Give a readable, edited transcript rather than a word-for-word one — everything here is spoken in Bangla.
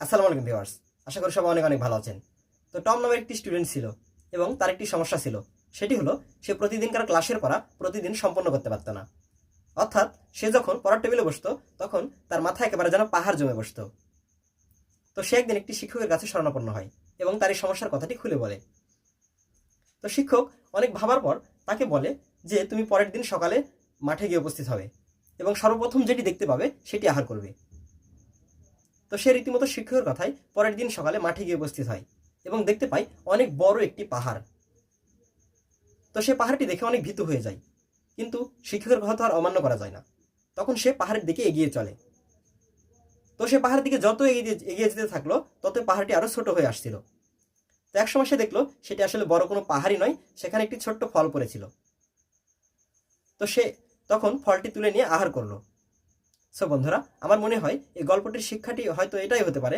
আসসালামু আলাইকুম ভিউয়ার্স। আশা করি সবাই অনেক অনেক ভালো আছেন। তো টম নামের একটি স্টুডেন্ট ছিল এবং তার একটি সমস্যা ছিল। সেটি হলো সে প্রতিদিনকার ক্লাসের পড়া প্রতিদিন সম্পন্ন করতে পারত না। অর্থাৎ সে যখন পড়ার টেবিলে বসতো তখন তার মাথায় একেবারে যেন পাহাড় জমে বসতো। তো সে একদিন একটি শিক্ষকের কাছে শরণাপন্ন হয় এবং তার এই সমস্যার কথাটি খুলে বলে। তো শিক্ষক অনেক ভাবার পর তাকে বলে যে তুমি পরের দিন সকালে মাঠে গিয়ে উপস্থিত হবে এবং সর্বপ্রথম যেটি দেখতে পাবে সেটি আহার করবে। তো সে রীতিমতো শিক্ষকের কথায় পরের দিন সকালে মাঠে গিয়ে উপস্থিত হয় এবং দেখতে পায় অনেক বড় একটি পাহাড়। তো সে পাহাড়টি দেখে অনেক ভীতু হয়ে যায়, কিন্তু শিক্ষকের কথা তো আর অমান্য করা যায় না। তখন সে পাহাড়ের দিকে এগিয়ে চলে। তো সে পাহাড়ের দিকে যত এগিয়ে যেতে থাকলো তত পাহাড়টি আরো ছোট হয়ে আসছিল। তো একসময় সে দেখলো সেটি আসলে বড় কোনো পাহাড়ই নয়, সেখানে একটি ছোট্ট ফল পড়েছিল। তো সে তখন ফলটি তুলে নিয়ে আহার করলো। সো বন্ধুরা, আমার মনে হয় এই গল্পটির শিক্ষাটি হয়তো এটাই হতে পারে